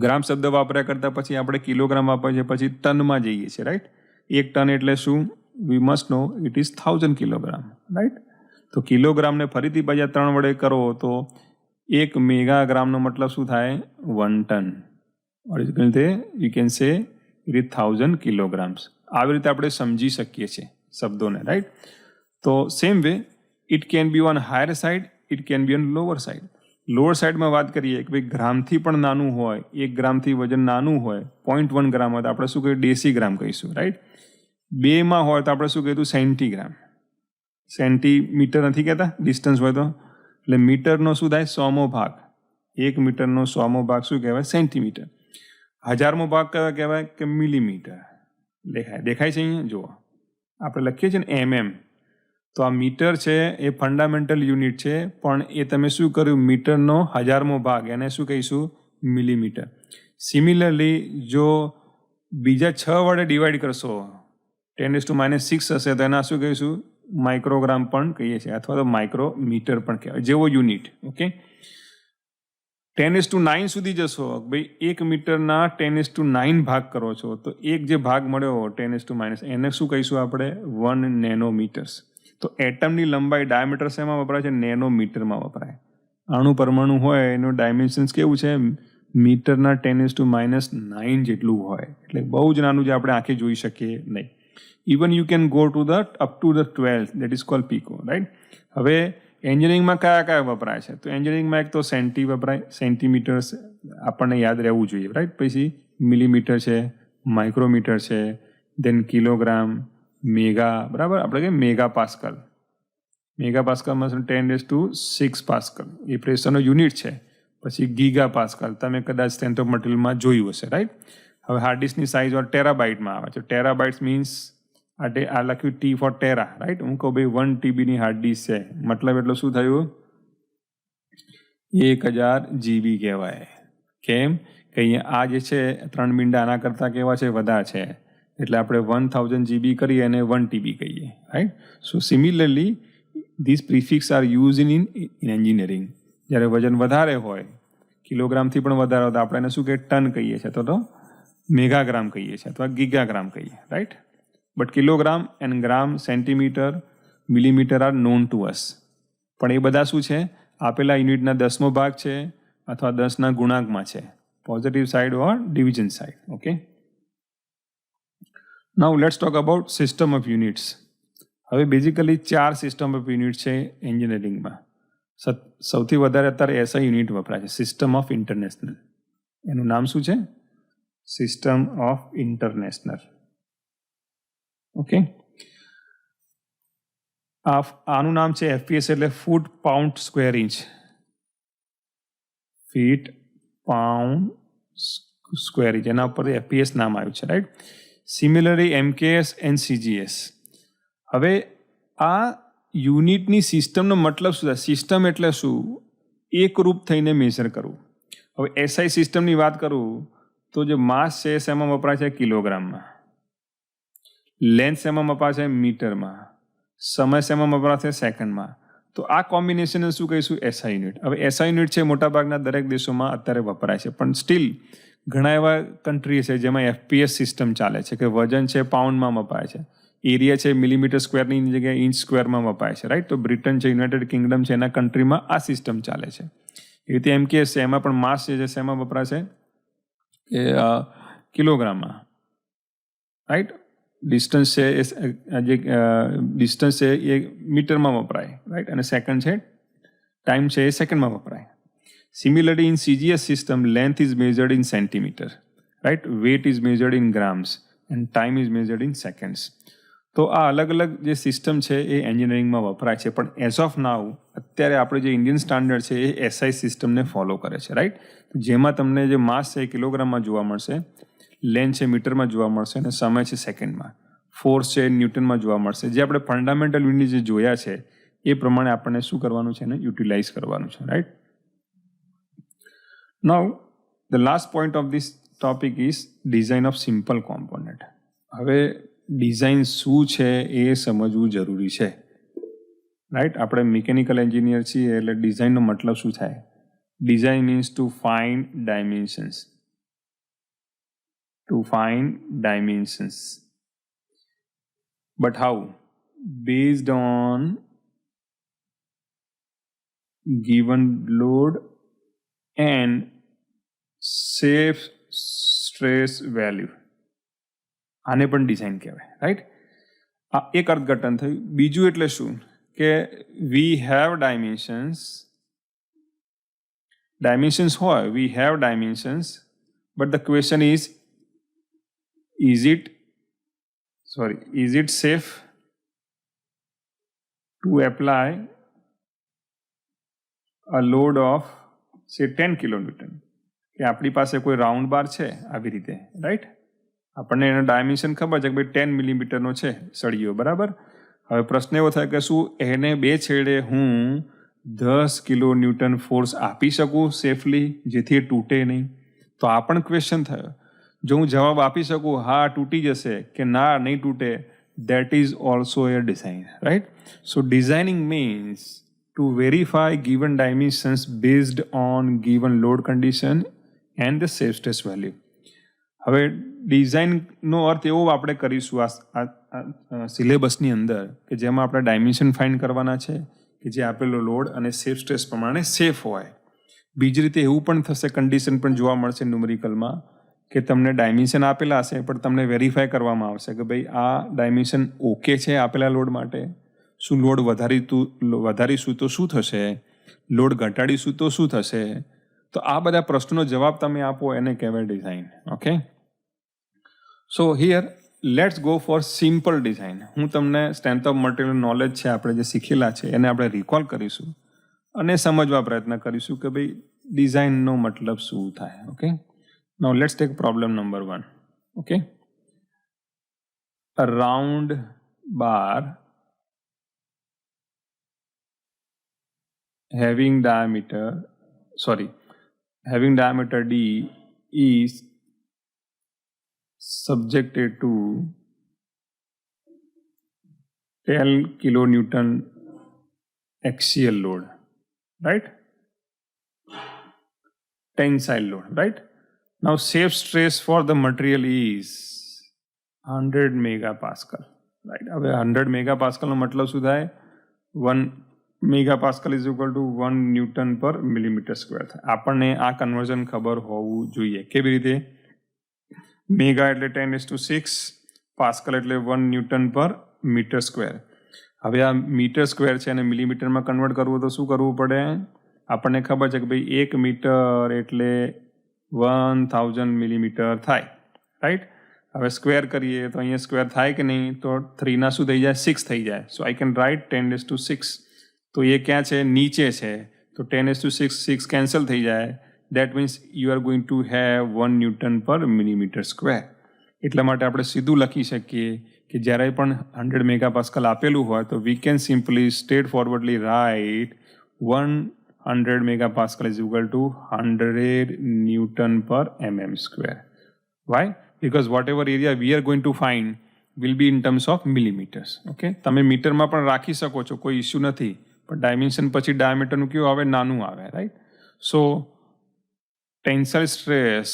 ગ્રામ શબ્દ વાપર્યા કરતાં પછી આપણે કિલોગ્રામ વાપરીએ છીએ, પછી ટનમાં જઈએ છીએ, રાઈટ? 1 ટન એટલે શું? we must know it is 1000 kilogram, right? તો કિલોગ્રામને ફરીથી પાછા 3 વડે કરો તો 1 મેગાગ્રામનો મતલબ શું થાય? 1 ટન. રીતે યુ કેન સે ઇટ ઇઝ 1000 kilograms. આવી રીતે આપણે સમજી શકીએ છીએ શબ્દોને, રાઈટ? તો same way it can be on higher side, it can be on lower side. Lower સાઇડમાં વાત કરીએ કે ભાઈ ગ્રામથી પણ નાનું હોય, 1 ગ્રામથી વજન નાનું હોય, 0.1 ગ્રામ હોય તો આપણે શું કહીએ? ડેસીગ્રામ કહીશું, રાઈટ? 2માં હોય તો આપણે શું કહીશું? સેન્ટીગ્રામ. સેન્ટીમીટર નથી કહેતા ડિસ્ટન્સ હોય તો? એટલે મીટરનો શું થાય? 100મો ભાગ. 1 મીટરનો 100મો ભાગ શું કહેવાય? સેન્ટીમીટર. 1000મો ભાગ કયો કહેવાય? કે મિલીમીટર. દેખાય છે અહીંયા? જુઓ, આપણે લખીએ છીએ ને MM, તો આ મીટર છે એ ફંડામેન્ટલ યુનિટ છે, પણ એ તમે શું કર્યું? મીટરનો 1000મો ભાગ, એને શું કહીશું? મિલીમીટર. સિમિલરલી જો બીજા 6 વડે ડિવાઈડ કરશો, 10⁻⁶ હશે તો એના શું કહીશું? માઇક્રોગ્રામ પણ કહીએ છીએ, અથવા તો માઇક્રોમીટર પણ કહેવાય, જેવો યુનિટ. ઓકે, 10⁹ સુધી જશો, ભાઈ 1 મીટરના 10⁹ ભાગ કરો છો તો એક જે ભાગ મળ્યો 10⁻, એને શું કહીશું આપણે? 1 નેનોમીટર્સ. તો એટમની લંબાઈ ડાયામીટર શેમાં વપરાય છે? નેનોમીટરમાં વપરાય. અણુ પરમાણુ હોય એનું ડાયમેન્શન્સ કેવું છે? મીટરના 10⁻⁹ જેટલું હોય, એટલે બહુ જ નાનું જે આપણે આંખે જોઈ શકીએ નહીં. Even you can go to the up to the 12th, that is called pico, right? હવે એન્જિનિયરિંગમાં કયા વપરાય છે? તો એન્જિનિયરિંગમાં એક તો સેન્ટી વપરાય, સેન્ટીમીટર્સ આપણને યાદ રહેવું જોઈએ, રાઈટ? પછી મિલીમીટર છે, માઇક્રોમીટર છે, દેન કિલોગ્રામ, મેગા, બરાબર? આપણે કહીએ મેગા પાસ્કલ. મેગા પાસ્કલમાં 10⁶ પાસ્કલ એ પ્રેશરનો યુનિટ છે. પછી ગીગા પાસ્કલ, તમે કદાચ સ્ટ્રેન્થ ઓફ મટીરિયલમાં જોયું હશે, રાઈટ. હવે હાર્ડ ડિસ્કની સાઇઝ ટેરાબાઇટમાં આવે છે. ટેરાબાઇટ્સ મીન્સ આ લખ્યું ટી ફોર ટેરા, રાઈટ. હું કહું ભાઈ 1 TBની હાર્ડ ડિસ્ક છે, મતલબ એટલું શું થયું? 1000 GB કહેવાય. કેમ કે અહીંયા આ જે છે 3 મીંડા આના કરતાં કેવા છે? વધારે છે. એટલે આપણે 1000 GB કરીએ અને 1 TB કહીએ, right. So similarly this prefix are use in engineering. જ્યારે વજન વધારે હોય, કિલોગ્રામથી પણ વધારે હોય, તો આપણે એને શું કહીએ? ટન કહીએ છીએ, તો મેગાગ્રામ કહીએ છીએ અથવા ગીગાગ્રામ કહીએ, right. But kilogram and gram, centimetre, millimetre are known to us. પણ એ બધા શું છે? આપેલા યુનિટના 10મો ભાગ છે અથવા 10ના ગુણાંકમાં છે, positive side or division side. Okay, now let's talk about system of units. હવે બેઝિકલી 4 સિસ્ટમ ઓફ યુનિટ છે એન્જિનિયરિંગમાં. સૌથી વધારે અત્યારે એસઆઈ યુનિટ વપરાય છે, સિસ્ટમ ઓફ ઇન્ટરનેશનલ. એનું નામ શું છે? System of international. ઓકે, આનું નામ છે એફપીએસ, એટલે foot pound square inch. Feet pound square inch, એના ઉપર એફપીએસ નામ આવ્યું છે, right. Similarly MKS and CGS. હવે આ યુનિટની સિસ્ટમનો મતલબ શું થાય? સિસ્ટમ એટલે શું? એકરૂપ થઈને મેઝર કરવું. હવે એસઆઈ સિસ્ટમની વાત કરું તો જે માસ છે એ શેમાં વપરાય છે? કિલોગ્રામમાં. લેન્થ શેમાં વપરાય છે? મીટરમાં. સમય શેમાં વપરાય છે? સેકન્ડમાં. તો આ કોમ્બિનેશન શું કહીશું? SI unit. હવે એસઆઈ યુનિટ છે મોટાભાગના દરેક દેશોમાં અત્યારે વપરાય છે, પણ સ્ટીલ ઘણા એવા કન્ટ્રી છે જેમાં એફપીએસ સિસ્ટમ ચાલે છે, કે વજન છે પાઉન્ડમાં વપરાય છે, એરિયા છે મિલીમીટર સ્ક્વેરની જગ્યાએ ઇંચ સ્ક્વેરમાં વપરાય છે, રાઈટ. તો બ્રિટન છે, યુનાઇટેડ કિંગડમ છે, એના કન્ટ્રીમાં આ સિસ્ટમ ચાલે છે. એ રીતે એમકેએસ છે, એમાં પણ માસ છે શેમાં વપરાય છે? કે કિલોગ્રામમાં, રાઈટ. ડિસ્ટન્સ છે જે ડિસ્ટન્સ છે એ મીટરમાં વપરાય, રાઈટ. અને સેકન્ડ છે, ટાઈમ છે એ સેકન્ડમાં વપરાય. Similarly in CGS system, length is measured in centimetre, right. Weight is measured in grams and time is measured in seconds. તો આ અલગ અલગ જે સિસ્ટમ છે એ એન્જિનિયરિંગમાં વપરાય છે, પણ એઝ ઓફ નાઉ અત્યારે આપણે જે ઇન્ડિયન સ્ટાન્ડર્ડ છે એ એસઆઈ સિસ્ટમને ફોલો કરે છે, રાઈટ. જેમાં તમને જે માસ છે એ કિલોગ્રામમાં જોવા મળશે, લેન્થ છે મીટરમાં જોવા મળશે, અને સમય છે સેકન્ડમાં, ફોર્સ છે ન્યૂટનમાં જોવા મળશે. જે આપણે ફંડામેન્ટલ યુનિટ જે જોયા છે એ પ્રમાણે આપણને શું કરવાનું છે? એને યુટિલાઇઝ કરવાનું છે, right. Now the last point of this topic is design of simple component. હવે ડિઝાઇન શું છે એ સમજવું જરૂરી છે, રાઈટ. આપણે મિકેનિકલ એન્જિનિયર છીએ એટલે ડિઝાઇનનો મતલબ શું થાય? Design means to find dimensions. To find dimensions. But how? Based on given load and safe stress value. આને પણ ડિઝાઇન કહેવાય, રાઈટ. આ એક અર્થઘટન થયું. બીજું એટલે શું? કે વી હેવ ડાયમેન્શન્સ. ડાયમેન્શન્સ હોય, we have dimensions, but the question is is it safe to apply a load of say 10 kilonewton? કે આપણી પાસે કોઈ રાઉન્ડ બાર છે આવી રીતે, રાઈટ. આપણને એનો ડાયમેન્શન ખબર છે કે ભાઈ 10 મિલીમીટરનો છે સળિયો, બરાબર. હવે પ્રશ્ન એવો થાય કે શું એને બે છેડે હું 10 કિલોન્યુટન ફોર્સ આપી શકું સેફલી, જેથી એ તૂટે નહીં? તો આ પણ ક્વેશ્ચન થયો. જો હું જવાબ આપી શકું હા તૂટી જશે, કે ના નહીં તૂટે, that is also a design, right. So designing means to verify given dimensions based on given load condition and the safe stress value. હવે ડિઝાઇનનો અર્થ એવો આપણે કરીશું આ સિલેબસની અંદર કે જેમાં આપણે ડાયમેન્શન ફાઇન્ડ કરવાના છે કે જે આપેલો લોડ અને સેફ સ્ટ્રેસ પ્રમાણે સેફ હોય. બીજી રીતે એવું પણ થશે, કન્ડિશન પણ જોવા મળશે ન્યુમેરિકલમાં, કે તમને ડાયમેન્શન આપેલા હશે પણ તમને વેરીફાઈ કરવામાં આવશે કે ભાઈ આ ડાયમેન્શન ઓકે છે આપેલા લોડ માટે. શું લોડ વધારીશું તો શું થશે? લોડ ઘટાડીશું તો શું થશે? તો આ બધા પ્રશ્નોનો જવાબ તમે આપો, એને કહેવાય design. Okay, so here let's go four simple design. હું તમને સ્ટ્રેન્થ ઓફ મટીરિયલ નોલેજ છે આપણે જે શીખેલા છે એને આપણે રિકોલ કરીશું અને સમજવા પ્રયત્ન કરીશું કે ભાઈ ડિઝાઇનનો મતલબ શું થાય. Okay, now let's take problem number 1. Okay, a round bar having diameter d is subjected to 10 kilonewton axial load, right? Tensile load, right? Now safe stress for the material is 100 megapascal, right? હવે 100 megapascal નો મતલબ શું થાય? 1 megapascal is equal to 1 Newton per millimeter square થાય. આપણને આ conversion ખબર હોવું જોઈએ. કેવી રીતે? મેગા એટલે 10⁶, પાસ્કલ એટલે 1 Newton per meter square. હવે આ મીટર સ્ક્વેર છે અને મિલીમીટરમાં કન્વર્ટ કરવું તો શું કરવું પડે? આપણને ખબર છે કે ભાઈ 1 મીટર એટલે 1000 મિલીમીટર થાય, રાઈટ? હવે સ્ક્વેર કરીએ તો અહીંયા સ્ક્વેર થાય કે નહીં? તો 3 શું થઈ જાય? 6 થઈ જાય. સો આઈ કેન રાઇટ 10⁶. તો એ ક્યાં છે? નીચે છે. તો 10⁶ 6 કેન્સલ થઈ જાય. That means you are going to have 1 Newton per millimeter square. એટલા માટે આપણે સીધું લખી શકીએ કે જ્યારે પણ 100 megapascal આપેલું હોય તો we can simply straight forwardly write 100 megapascal is equal to 100 Newton per mm square. Why? Because whatever area we are going to find will be in terms of millimeters. Okay? તમે મીટરમાં પણ રાખી શકો છો, કોઈ issue નથી, પણ dimension પછી ડાયામીટરનું કેવું આવે? નાનું આવે, right? So tensile stress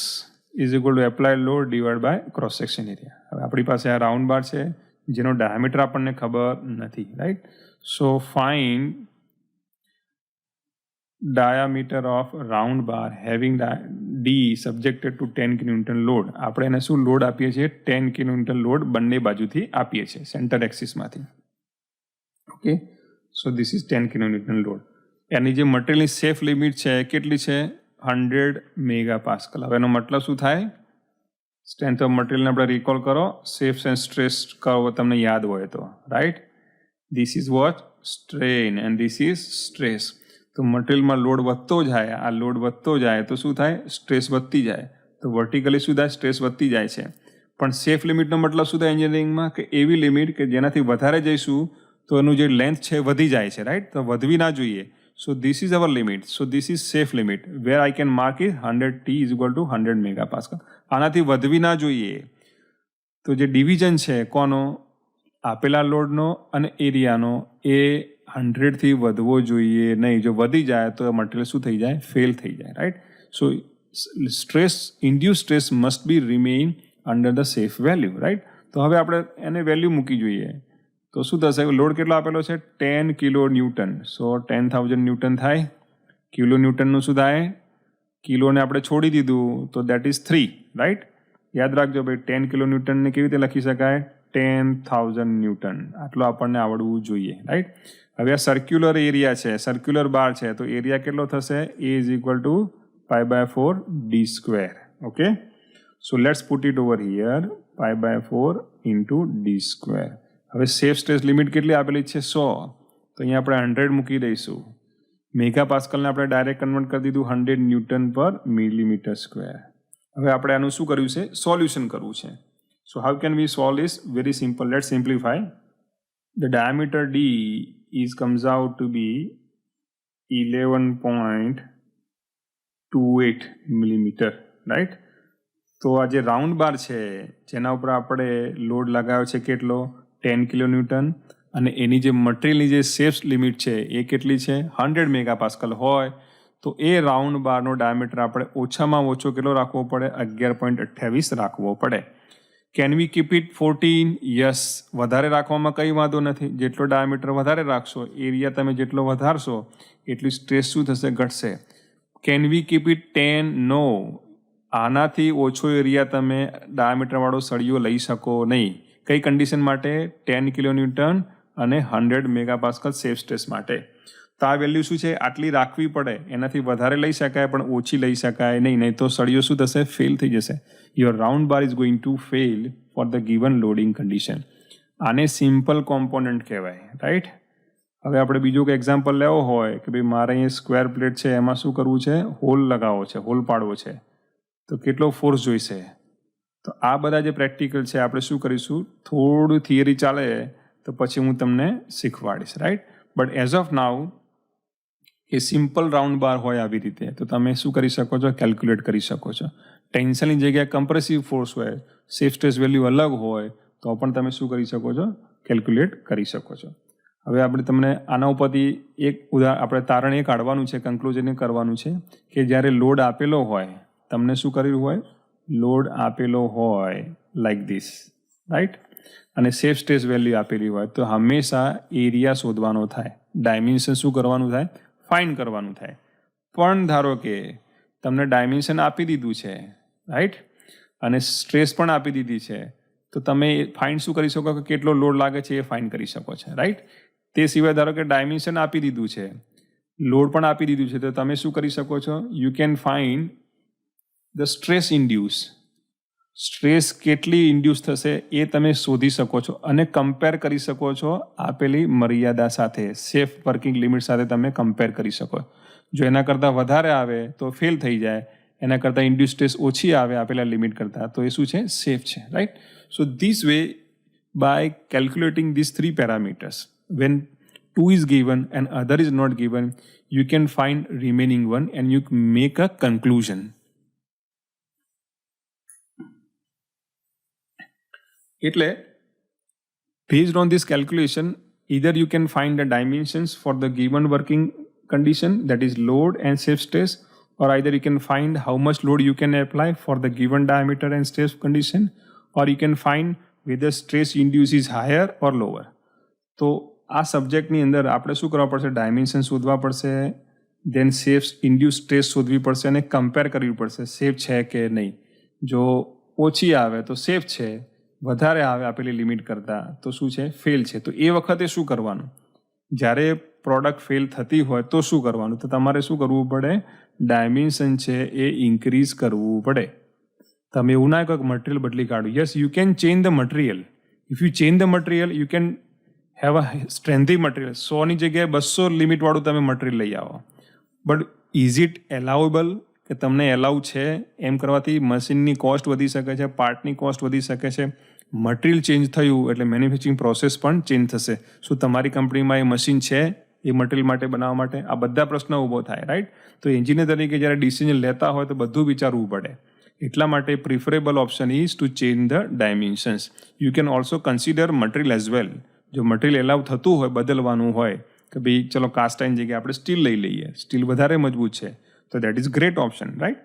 is equal to applied load divided by cross section area. હવે આપણી પાસે આ રાઉન્ડ બાર છે જેનો ડાયામીટર આપણને ખબર નથી, right? So find diameter of round bar having D subjected to 10 kilonewton load. આપણે એને શું લોડ આપીએ છીએ? 10 kilonewton લોડ બંને બાજુથી આપીએ છીએ, સેન્ટર એક્સિસમાંથી. Okay, so this is 10 kilonewton load. એની જે મટીરિયલની સેફ લિમિટ છે કેટલી છે? 100 megapascal. હવે એનો મતલબ શું થાય? સ્ટ્રેન્થ ઓફ મટીરિયલને આપણે રિકોલ કરો, સેફ એન્ડ સ્ટ્રેસ કર્વ તમને યાદ હોય તો, right? This is vote? Strain and this is stress. તો મટીરિયલમાં લોડ વધતો જાય, આ લોડ વધતો જાય તો શું થાય? સ્ટ્રેસ વધતી જાય. તો વર્ટિકલી શું થાય? સ્ટ્રેસ વધતી જાય છે. પણ સેફ લિમિટનો મતલબ શું થાય એન્જિનિયરિંગમાં? કે એવી લિમિટ કે જેનાથી વધારે જઈશું તો એનું જે લેન્થ છે વધી જાય છે, રાઈટ? તો વધવી ના જોઈએ. So this is our limit. So this is safe limit where I can mark it 100 T is equal to 100 megapascal. આનાથી વધવી ના જોઈએ. તો જે ડિવિઝન છે કોનો? આપેલા લોડનો અને એરિયાનો, એ 100 થી વધવો જોઈએ નહીં. જો વધી જાય તો મટીરિયલ શું થઈ જાય? ફેલ થઈ જાય, right? So stress, induce stress must be remain under the safe value, right? તો હવે આપણે એને વેલ્યુ મૂકી જોઈએ. તો શું થશે? લોડ કેટલો આપેલો છે? 10 kilonewton. સો 10,000 ન્યૂટન થાય. કિલો ન્યૂટનનું શું થાય? કિલોને આપણે છોડી દીધું તો દેટ ઇઝ 3, રાઈટ? યાદ રાખજો ભાઈ, 10 kilonewtonને કેવી રીતે લખી શકાય? 10,000 ન્યૂટન. આટલું આપણને આવડવું જોઈએ, રાઈટ? હવે આ સર્ક્યુલર એરિયા છે, સર્ક્યુલર બાર છે, તો એરિયા કેટલો થશે? A is equal to pi/4 d square. Okay, so let's put it over here, pi/4 into d square. હવે સેફ સ્ટ્રેસ લિમિટ કેટલી આપેલી છે? 100. તો અહીંયા આપણે 100 મૂકી દઈશું. મેગા પાસ્કલને આપણે ડાયરેક્ટ કન્વર્ટ કરી દીધું 100 Newton per millimeter square. હવે આપણે આનું શું કર્યું છે? સોલ્યુશન કરવું છે. So how can we solve this? Very simple. Let's simplify. The diameter D comes out to be 11.28 millimeter, right? તો આ જે રાઉન્ડ બાર છે જેના ઉપર આપણે લોડ લગાવ્યો છે કેટલો? 10 kilonewton. અને એની જે મટીરિયલની જે સેફ લિમિટ છે એ કેટલી છે? 100 megapascal હોય તો એ રાઉન્ડ બારનો ડાયામીટર આપણે ઓછામાં ઓછો કેટલો રાખવો પડે? 11.28 રાખવો પડે. Can we keep it 14? Yes. વધારે રાખવામાં કંઈ વાંધો નથી. જેટલો ડાયામીટર વધારે રાખશો, એરિયા તમે જેટલો વધારશો એટલી સ્ટ્રેસ શું થશે? ઘટશે. Can we keep it 10? નો. આનાથી ઓછો એરિયા તમે ડાયામીટરવાળો સળિયો લઈ શકો નહીં. કઈ કન્ડિશન માટે? 10 kilonewton અને 100 megapascal સેફ સ્ટ્રેસ માટે. તો આ વેલ્યુ શું છે? આટલી રાખવી પડે. એનાથી વધારે લઈ શકાય પણ ઓછી લઈ શકાય નહીં, નહીં તો સળિયો શું થશે? ફેલ થઈ જશે. Your round bar is going to fail for the given loading condition. આને સિમ્પલ કોમ્પોનન્ટ કહેવાય, રાઈટ? હવે આપણે બીજું કોઈ એક્ઝામ્પલ લેવો હોય કે ભાઈ મારે અહીંયા સ્ક્વેર પ્લેટ છે, એમાં શું કરવું છે, હોલ લગાવવો છે, હોલ પાડવો છે, તો કેટલો ફોર્સ જોઈશે. તો આ બધા જે પ્રેક્ટિકલ છે આપણે શું કરીશું, થોડું થિયરી ચાલે તો પછી હું તમને શીખવાડીશ, right. But as of now a simple round bar હોય આવી રીતે તો તમે શું કરી શકો છો, કેલ્ક્યુલેટ કરી શકો છો. ટેન્શનની જગ્યાએ કમ્પ્રેસિવ ફોર્સ હોય, સેફ સ્ટ્રેસ વેલ્યુ અલગ હોય તો પણ તમે શું કરી શકો છો, કેલ્ક્યુલેટ કરી શકો છો. હવે આપણે તમને આના ઉપરથી એક આપણે તારણ એ કાઢવાનું છે, કન્ક્લુઝન એ કરવાનું છે કે જ્યારે લોડ આપેલો હોય, તમને શું કર્યું હોય, લોડ આપેલો હોય લાઈક ધીસ, રાઈટ, અને સેફ સ્ટ્રેસ વેલ્યુ આપેલી હોય તો હંમેશા એરિયા શોધવાનો થાય, ડાયમેન્શન શું કરવાનું થાય, ફાઇન્ડ કરવાનું થાય. પણ ધારો કે તમને ડાયમેન્શન આપી દીધું છે, રાઈટ, અને સ્ટ્રેસ પણ આપી દીધી છે, તો તમે ફાઇન્ડ શું કરી શકો કે કેટલો લોડ લાગે છે એ ફાઇન્ડ કરી શકો છો, રાઈટ. તે સિવાય ધારો કે ડાયમેન્શન આપી દીધું છે, લોડ પણ આપી દીધું છે, તો તમે શું કરી શકો છો, you can find the stress induce, stress કેટલી ઇન્ડ્યુસ થશે એ તમે શોધી શકો છો અને કમ્પેર કરી શકો છો આપેલી મર્યાદા સાથે, સેફ વર્કિંગ લિમિટ સાથે તમે કમ્પેર કરી શકો. જો એના કરતાં વધારે આવે તો ફેલ થઈ જાય, એના કરતાં ઇન્ડ્યુસ સ્ટ્રેસ ઓછી આવે આપેલા લિમિટ કરતાં તો એ શું છે, સેફ છે, right. So this way, by calculating these 3 parameters, when 2 is given and other is not given, you can find remaining one and you make a conclusion. એટલે based on this calculation, either you can find the dimensions for the given working condition, that is load and safe stress, or either you can find how much load you can apply for the given diameter and stress condition, or you can find whether stress induced is higher or lower. તો આ સબ્જેક્ટની અંદર આપણે શું કરવા પડશે, dimension શોધવા પડશે, દેન safe induce stress શોધવી પડશે અને કમ્પેર કરવી પડશે સેફ છે કે નહીં. જો ઓછી આવે તો સેફ છે, વધારે આવે આપેલી લિમિટ કરતાં તો શું છે, ફેલ છે. તો એ વખતે શું કરવાનું, જ્યારે પ્રોડક્ટ ફેલ થતી હોય તો શું કરવાનું, તો તમારે શું કરવું પડે, ડાયમેન્શન છે એ ઇન્ક્રીઝ કરવું પડે. તમે એવું ના કહો કે મટીરિયલ બદલી કાઢ્યું. Yes, you can change the material. If you change the material, you can have a strengthy material. 100ની જગ્યાએ 200 લિમિટવાળું તમે મટીરિયલ લઈ આવો. બટ ઇઝ ઇટ એલાઉએબલ, કે તમને એલાઉ છે એમ કરવાથી મશીનની કોસ્ટ વધી શકે છે, પાર્ટની કોસ્ટ વધી શકે છે. મટીરિયલ ચેન્જ થયું એટલે મેન્યુફેક્ચરિંગ પ્રોસેસ પણ ચેન્જ થશે. શું તમારી કંપનીમાં એ મશીન છે એ મટીરિયલ માટે બનાવવા માટે? આ બધા પ્રશ્નો ઊભો થાય, રાઈટ. તો એન્જિનિયર તરીકે જ્યારે ડિસિઝન લેતા હોય તો બધું વિચારવું પડે. એટલા માટે preferable option is to change the dimensions. You can also consider material as well. જો મટીરિયલ એલાઉ થતું હોય, બદલવાનું હોય કે ભાઈ ચલો કાસ્ટ આયર્ન જગ્યાએ આપણે સ્ટીલ લઈ લઈએ, સ્ટીલ વધારે મજબૂત છે, તો that is great option, right.